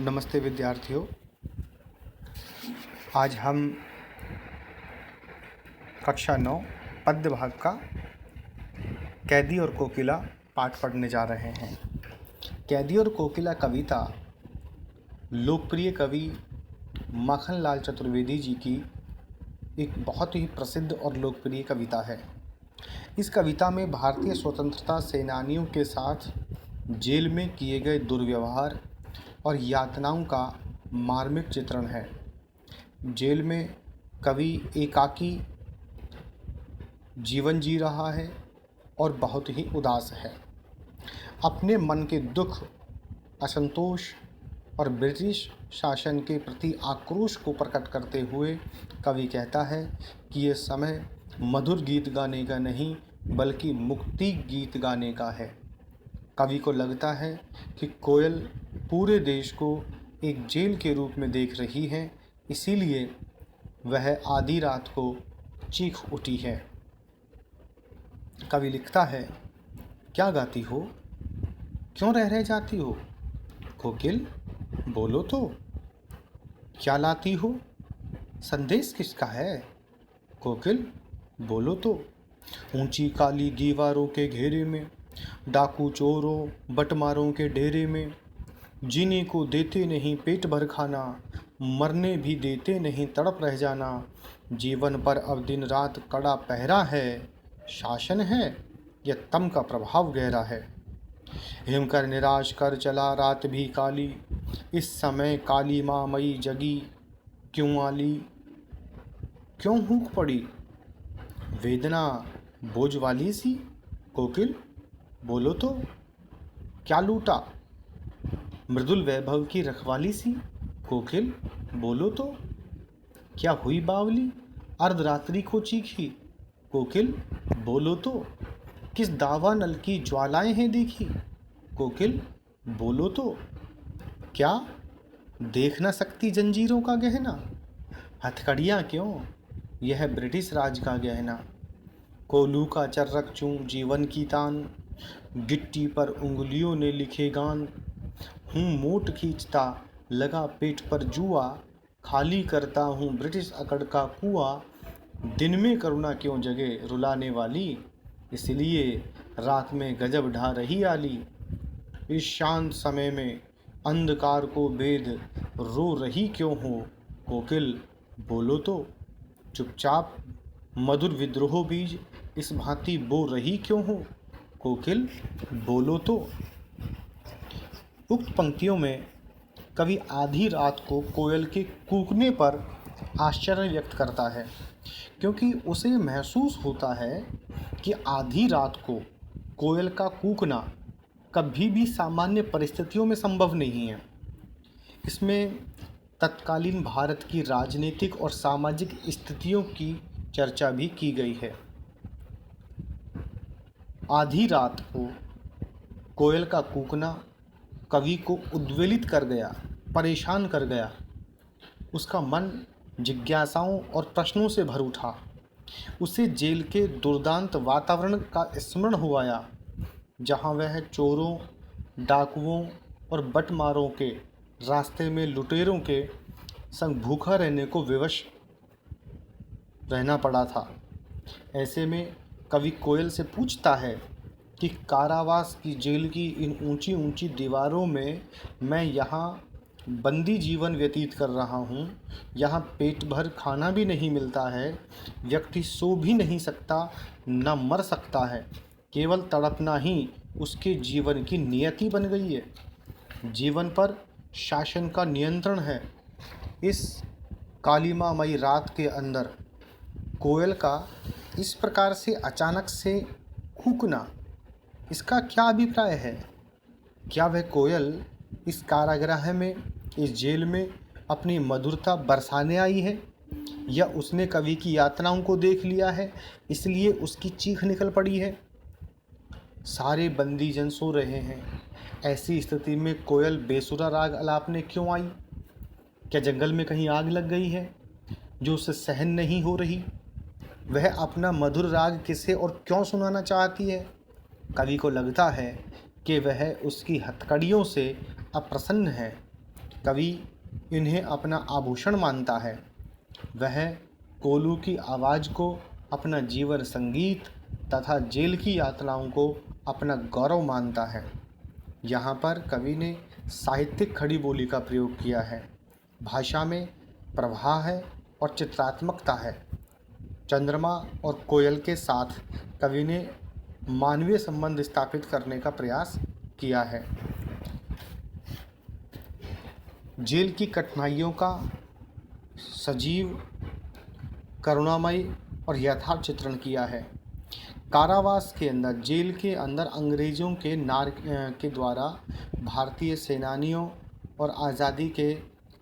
नमस्ते विद्यार्थियों। आज हम कक्षा 9 पद्य भाग का कैदी और कोकिला पाठ पढ़ने जा रहे हैं। कैदी और कोकिला कविता लोकप्रिय कवि माखनलाल चतुर्वेदी जी की एक बहुत ही प्रसिद्ध और लोकप्रिय कविता है। इस कविता में भारतीय स्वतंत्रता सेनानियों के साथ जेल में किए गए दुर्व्यवहार और यातनाओं का मार्मिक चित्रण है। जेल में कवि एकाकी जीवन जी रहा है और बहुत ही उदास है। अपने मन के दुख, असंतोष और ब्रिटिश शासन के प्रति आक्रोश को प्रकट करते हुए कवि कहता है कि ये समय मधुर गीत गाने का नहीं बल्कि मुक्ति गीत गाने का है। कवि को लगता है कि कोयल पूरे देश को एक जेल के रूप में देख रही है, इसीलिए वह आधी रात को चीख उठी है। कवि लिखता है, क्या गाती हो, क्यों रह जाती हो, कोकिल बोलो तो, क्या लाती हो, संदेश किसका है, कोकिल बोलो तो। ऊंची काली दीवारों के घेरे में, डाकू चोरों बटमारों के डेरे में, जीने को देते नहीं पेट भर खाना, मरने भी देते नहीं तड़प रह जाना। जीवन पर अब दिन रात कड़ा पहरा है, शासन है या तम का प्रभाव गहरा है। हिम कर निराश कर चला रात भी काली, इस समय काली माँ मई जगी क्यों आली, क्यों हूक पड़ी वेदना बोझ वाली सी, कोकिल बोलो तो, क्या लूटा मृदुल वैभव की रखवाली सी, कोकिल बोलो तो, क्या हुई बावली अर्धरात्रि को चीखी, कोकिल बोलो तो, किस दावा नल की ज्वालाएं हैं देखी, कोकिल बोलो तो, क्या देख न सकती जंजीरों का गहना, हथकड़ियाँ क्यों यह ब्रिटिश राज का गहना। कोलू का चर्रक चूं जीवन की तान, गिट्टी पर उंगलियों ने लिखे गान। हूँ मोट खींचता लगा पेट पर जुआ, खाली करता हूँ ब्रिटिश अकड़ का कुआं। दिन में करुणा क्यों जगे रुलाने वाली, इसलिए रात में गजब ढा रही आली। इस शांत समय में अंधकार को बेद रो रही क्यों हो, कोकिल बोलो तो, चुपचाप मधुर विद्रोह बीज इस भांति बो रही क्यों हो, कोकिल बोलो तो। उक्त पंक्तियों में कवि आधी रात को कोयल के कूकने पर आश्चर्य व्यक्त करता है, क्योंकि उसे महसूस होता है कि आधी रात को कोयल का कूकना कभी भी सामान्य परिस्थितियों में संभव नहीं है। इसमें तत्कालीन भारत की राजनीतिक और सामाजिक स्थितियों की चर्चा भी की गई है। आधी रात को कोयल का कूकना कवि को उद्वेलित कर गया, परेशान कर गया। उसका मन जिज्ञासाओं और प्रश्नों से भर उठा। उसे जेल के दुर्दांत वातावरण का स्मरण हो आया, जहाँ वह चोरों, डाकुओं और बटमारों के रास्ते में लुटेरों के संग भूखा रहने को विवश रहना पड़ा था। ऐसे में कवि कोयल से पूछता है कि कारावास की जेल की इन ऊंची ऊंची दीवारों में मैं यहाँ बंदी जीवन व्यतीत कर रहा हूँ। यहाँ पेट भर खाना भी नहीं मिलता है, व्यक्ति सो भी नहीं सकता, न मर सकता है, केवल तड़पना ही उसके जीवन की नियति बन गई है। जीवन पर शासन का नियंत्रण है। इस कालिमामयी रात के अंदर कोयल का इस प्रकार से अचानक से कूकना, इसका क्या अभिप्राय है? क्या वह कोयल इस कारागृह में, इस जेल में अपनी मधुरता बरसाने आई है, या उसने कवि की यातनाओं को देख लिया है इसलिए उसकी चीख निकल पड़ी है? सारे बंदी जन सो रहे हैं, ऐसी स्थिति में कोयल बेसुरा राग अलापने क्यों आई? क्या जंगल में कहीं आग लग गई है जो उसे सहन नहीं हो रही? वह अपना मधुर राग किसे और क्यों सुनाना चाहती है? कवि को लगता है कि वह उसकी हथकड़ियों से अप्रसन्न है। कवि इन्हें अपना आभूषण मानता है। वह कोलू की आवाज़ को अपना जीवन संगीत तथा जेल की यातनाओं को अपना गौरव मानता है। यहाँ पर कवि ने साहित्यिक खड़ी बोली का प्रयोग किया है। भाषा में प्रवाह है और चित्रात्मकता है। चंद्रमा और कोयल के साथ कवि ने मानवीय संबंध स्थापित करने का प्रयास किया है। जेल की कठिनाइयों का सजीव, करुणामय और यथार्थ चित्रण किया है। कारावास के अंदर, जेल के अंदर अंग्रेज़ों के द्वारा भारतीय सेनानियों और आज़ादी के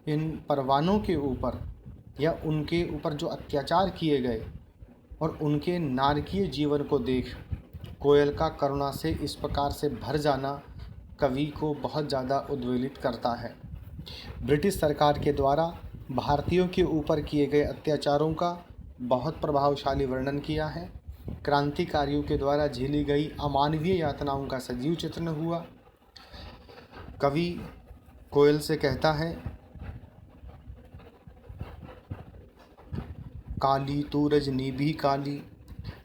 इन परवानों के ऊपर या उनके ऊपर जो अत्याचार किए गए और उनके नारकीय जीवन को देख कोयल का करुणा से इस प्रकार से भर जाना कवि को बहुत ज़्यादा उद्वेलित करता है। ब्रिटिश सरकार के द्वारा भारतीयों के ऊपर किए गए अत्याचारों का बहुत प्रभावशाली वर्णन किया है। क्रांतिकारियों के द्वारा झेली गई अमानवीय यातनाओं का सजीव चित्रण हुआ। कवि कोयल से कहता है, काली तू रजनी भी काली,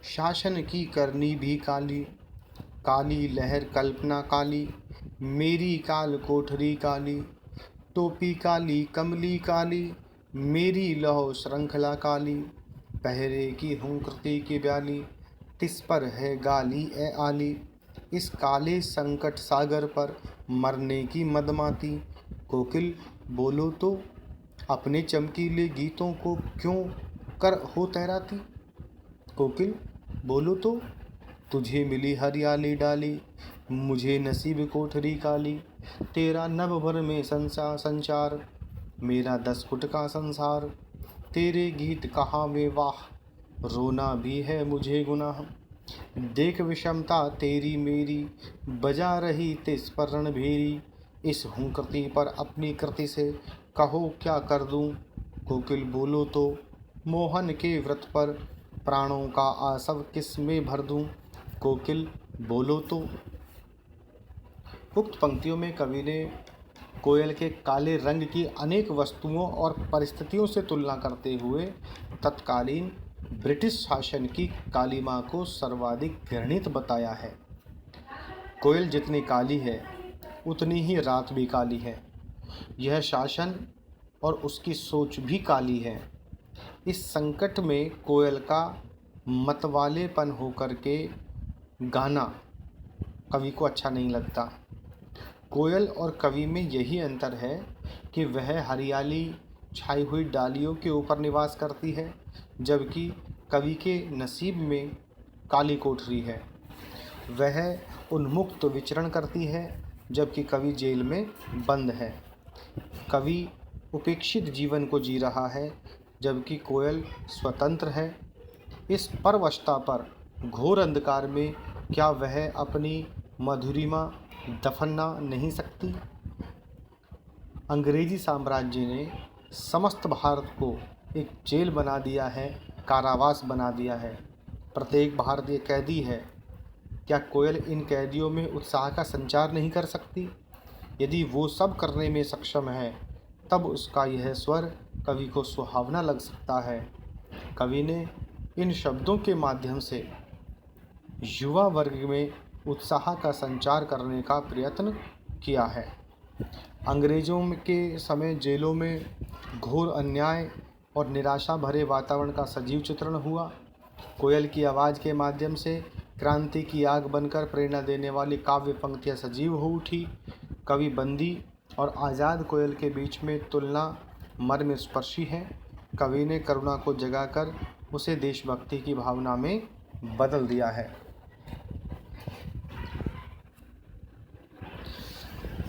शासन की करनी भी काली, काली लहर कल्पना काली, मेरी काल कोठरी काली, टोपी काली कमली काली, मेरी लौह श्रृंखला काली, पहरे की हूँ कृति की ब्याली, तिस पर है गाली ए आली, इस काले संकट सागर पर मरने की मदमाती, कोकिल बोलो तो अपने चमकीले गीतों को क्यों कर हो तैराती, कोकिल बोलो तो तुझे मिली हरियाली डाली, मुझे नसीब कोठरी काली, तेरा नभ भर में संचार, मेरा 10 फुट का संसार, तेरे गीत कहाँ वे वाह, रोना भी है मुझे गुनाह, देख विषमता तेरी मेरी, बजा रही तिस पर रणभेरी, इस हूँ कृति पर अपनी कृति से कहो क्या कर दूँ, कोकिल बोलो तो मोहन के व्रत पर प्राणों का आसव किस में भर दूँ, कोकिल बोलो तो। उक्त पंक्तियों में कवि ने कोयल के काले रंग की अनेक वस्तुओं और परिस्थितियों से तुलना करते हुए तत्कालीन ब्रिटिश शासन की काली माँ को सर्वाधिक घृणित बताया है। कोयल जितनी काली है उतनी ही रात भी काली है। यह शासन और उसकी सोच भी काली है। इस संकट में कोयल का मतवालेपन होकर के गाना कवि को अच्छा नहीं लगता। कोयल और कवि में यही अंतर है कि वह हरियाली छाई हुई डालियों के ऊपर निवास करती है, जबकि कवि के नसीब में काली कोठरी है। वह उन्मुक्त विचरण करती है, जबकि कवि जेल में बंद है। कवि उपेक्षित जीवन को जी रहा है, जबकि कोयल स्वतंत्र है। इस परवशता पर घोर अंधकार में क्या वह अपनी मधुरिमा दफना नहीं सकती। अंग्रेजी साम्राज्य ने समस्त भारत को एक जेल बना दिया है, कारावास बना दिया है। प्रत्येक भारतीय कैदी है। क्या कोयल इन कैदियों में उत्साह का संचार नहीं कर सकती? यदि वो सब करने में सक्षम है, तब उसका यह स्वर कवि को सुहावना लग सकता है। कवि ने इन शब्दों के माध्यम से युवा वर्ग में उत्साह का संचार करने का प्रयत्न किया है। अंग्रेज़ों के समय जेलों में घोर अन्याय और निराशा भरे वातावरण का सजीव चित्रण हुआ। कोयल की आवाज़ के माध्यम से क्रांति की आग बनकर प्रेरणा देने वाली काव्य पंक्तियाँ सजीव हो उठी। कवि बंदी और आज़ाद कोयल के बीच में तुलना मर्मस्पर्शी है। कवि ने करुणा को जगाकर उसे देशभक्ति की भावना में बदल दिया है।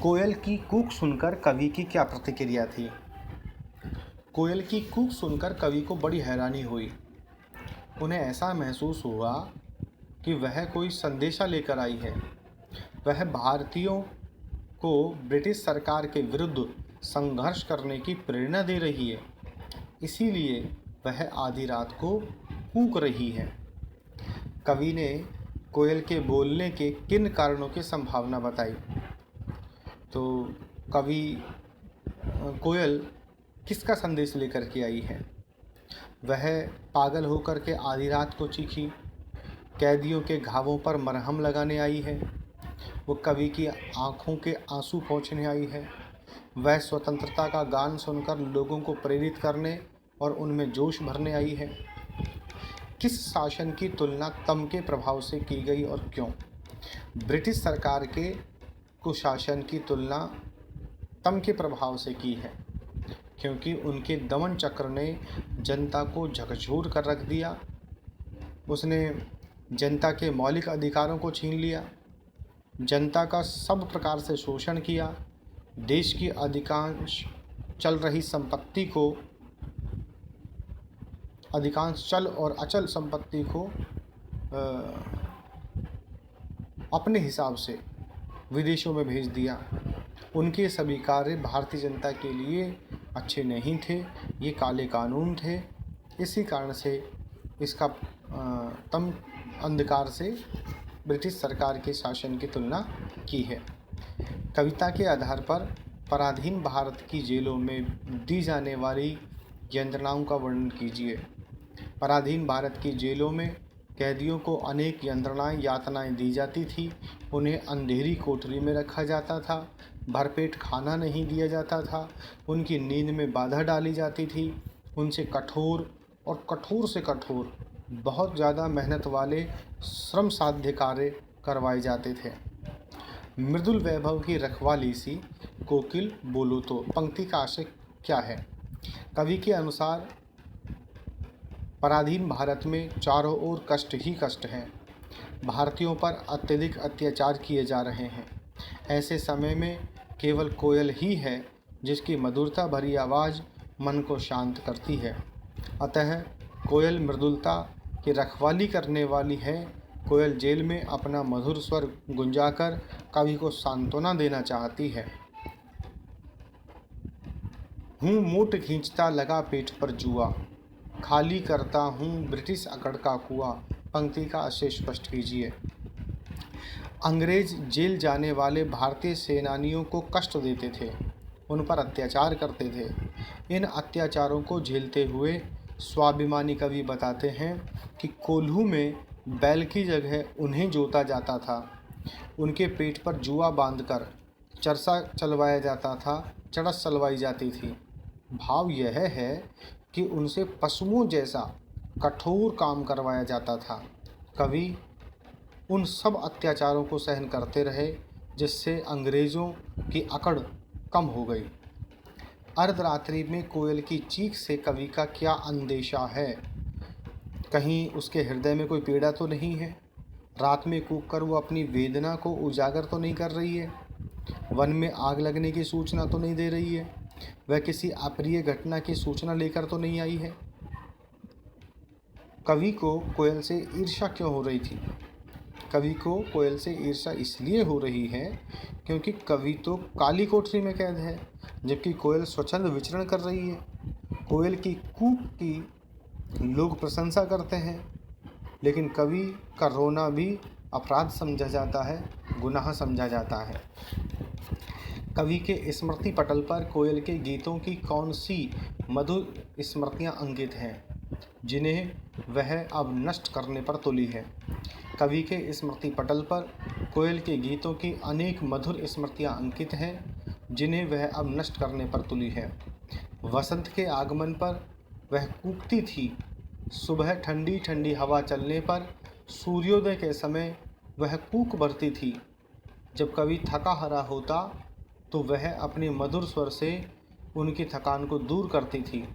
कोयल की कूक सुनकर कवि की क्या प्रतिक्रिया थी? कोयल की कूक सुनकर कवि को बड़ी हैरानी हुई। उन्हें ऐसा महसूस हुआ कि वह कोई संदेशा लेकर आई है। वह भारतीयों को ब्रिटिश सरकार के विरुद्ध संघर्ष करने की प्रेरणा दे रही है, इसीलिए वह आधी रात को कूक रही है। कवि ने कोयल के बोलने के किन कारणों की संभावना बताई? तो कवि कोयल किसका संदेश लेकर के आई है? वह पागल होकर के आधी रात को चीखी, कैदियों के घावों पर मरहम लगाने आई है। वो कवि की आँखों के आंसू पोंछने आई है। वह स्वतंत्रता का गान सुनकर लोगों को प्रेरित करने और उनमें जोश भरने आई है। किस शासन की तुलना तम के प्रभाव से की गई और क्यों? ब्रिटिश सरकार के कुशासन की तुलना तम के प्रभाव से की है, क्योंकि उनके दमन चक्र ने जनता को झकझोर कर रख दिया। उसने जनता के मौलिक अधिकारों को छीन लिया, जनता का सब प्रकार से शोषण किया, देश की अधिकांश चल और अचल संपत्ति को अपने हिसाब से विदेशों में भेज दिया। उनके सभी कार्य भारतीय जनता के लिए अच्छे नहीं थे, ये काले कानून थे। इसी कारण से इसका तम अंधकार से ब्रिटिश सरकार के शासन की तुलना की है। कविता के आधार पर पराधीन भारत की जेलों में दी जाने वाली यंत्रणाओं का वर्णन कीजिए। पराधीन भारत की जेलों में कैदियों को अनेक यातनाएं दी जाती थी। उन्हें अंधेरी कोठरी में रखा जाता था, भरपेट खाना नहीं दिया जाता था, उनकी नींद में बाधा डाली जाती थी, उनसे कठोर से कठोर बहुत ज़्यादा मेहनत वाले श्रम साध्य कार्य करवाए जाते थे। मृदुल वैभव की रखवाली सी कोकिल बोलो तो पंक्ति का आशय क्या है? कवि के अनुसार पराधीन भारत में चारों ओर कष्ट ही कष्ट हैं। भारतीयों पर अत्यधिक अत्याचार किए जा रहे हैं। ऐसे समय में केवल कोयल ही है जिसकी मधुरता भरी आवाज़ मन को शांत करती है। अतः कोयल मृदुलता की रखवाली करने वाली है। कोयल जेल में अपना मधुर स्वर गुंजाकर कवि को सांत्वना देना चाहती है। हूँ मोट खींचता लगा पेट पर जुआ, खाली करता हूँ ब्रिटिश अकड़ का कुआं। पंक्ति का आशय स्पष्ट कीजिए। अंग्रेज जेल जाने वाले भारतीय सेनानियों को कष्ट देते थे, उन पर अत्याचार करते थे। इन अत्याचारों को झेलते हुए स्वाभिमानी कवि बताते हैं कि कोल्हू में बैल की जगह उन्हें जोता जाता था, उनके पेट पर जुआ बांधकर चरसा चलवाया जाता था, चड़स चलवाई जाती थी। भाव यह है कि उनसे पशुओं जैसा कठोर काम करवाया जाता था। कवि उन सब अत्याचारों को सहन करते रहे, जिससे अंग्रेज़ों की अकड़ कम हो गई। अर्धरात्रि में कोयल की चीख से कवि का क्या अंदेशा है? कहीं उसके हृदय में कोई पीड़ा तो नहीं है? रात में कूक कर वो अपनी वेदना को उजागर तो नहीं कर रही है? वन में आग लगने की सूचना तो नहीं दे रही है? वह किसी अप्रिय घटना की सूचना लेकर तो नहीं आई है? कवि को कोयल से ईर्ष्या क्यों हो रही थी? कवि को कोयल से ईर्ष्या इसलिए हो रही है क्योंकि कवि तो काली कोठरी में कैद है, जबकि कोयल स्वच्छंद विचरण कर रही है। कोयल की कूक की लोग प्रशंसा करते हैं, लेकिन कवि का रोना भी अपराध समझा जाता है, गुनाह समझा जाता है। कवि के स्मृति पटल पर कोयल के गीतों की कौन सी मधुर स्मृतियाँ अंकित हैं जिन्हें वह अब नष्ट करने पर तुली है? कवि के स्मृति पटल पर कोयल के गीतों की अनेक मधुर स्मृतियाँ अंकित हैं जिन्हें वह अब नष्ट करने पर तुली है। वसंत के आगमन पर वह कूकती थी, सुबह ठंडी ठंडी हवा चलने पर सूर्योदय के समय वह कूक भरती थी। जब कवि थका हारा होता तो वह अपने मधुर स्वर से उनकी थकान को दूर करती थी।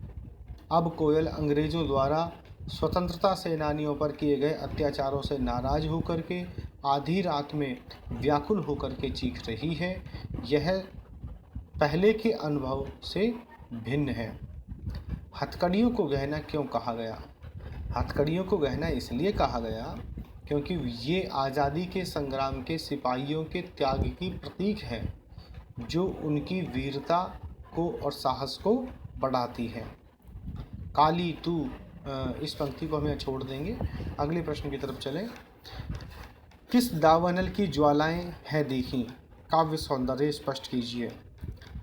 अब कोयल अंग्रेज़ों द्वारा स्वतंत्रता सेनानियों पर किए गए अत्याचारों से नाराज होकर के आधी रात में व्याकुल होकर के चीख रही है। यह पहले के अनुभव से भिन्न है। हथकड़ियों को गहना क्यों कहा गया? हथकड़ियों को गहना इसलिए कहा गया क्योंकि ये आज़ादी के संग्राम के सिपाहियों के त्याग की प्रतीक है, जो उनकी वीरता को और साहस को बढ़ाती है। काली तू, इस पंक्ति को हमें छोड़ देंगे, अगले प्रश्न की तरफ चलें। किस दावानल की ज्वालाएं हैं देखी? काव्य सौंदर्य स्पष्ट कीजिए।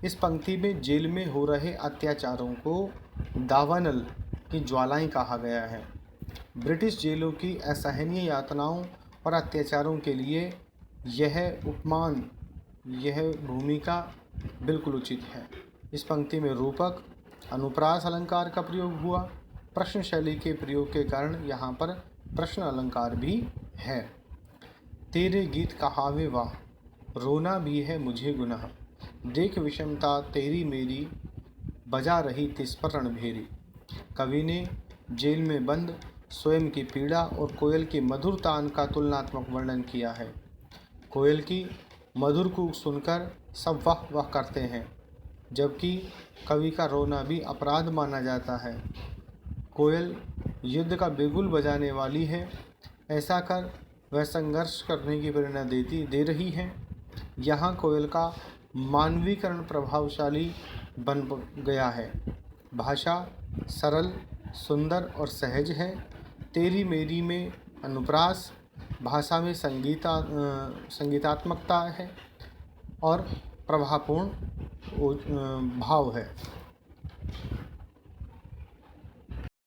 इस पंक्ति में जेल में हो रहे अत्याचारों को दावानल की ज्वालाएं कहा गया है। ब्रिटिश जेलों की असहनीय यातनाओं और अत्याचारों के लिए यह उपमान, यह भूमिका बिल्कुल उचित है। इस पंक्ति में रूपक, अनुप्रास अलंकार का प्रयोग हुआ। प्रश्न शैली के प्रयोग के कारण यहाँ पर प्रश्न अलंकार भी है। तेरे गीत कहावे वाह, रोना भी है मुझे गुनाह, देख विषमता तेरी मेरी, बजा रही तिस पर रणभेरी। कवि ने जेल में बंद स्वयं की पीड़ा और कोयल की मधुर तान का तुलनात्मक वर्णन किया है। कोयल की मधुर कूक सुनकर सब वाह वाह करते हैं, जबकि कवि का रोना भी अपराध माना जाता है। कोयल युद्ध का बिगुल बजाने वाली है, ऐसा कर वह संघर्ष करने की प्रेरणा दे रही है। यहाँ कोयल का मानवीकरण प्रभावशाली बन गया है। भाषा सरल, सुंदर और सहज है। तेरी मेरी में अनुप्रास, भाषा में संगीतात्मकता है और प्रभावपूर्ण भाव है।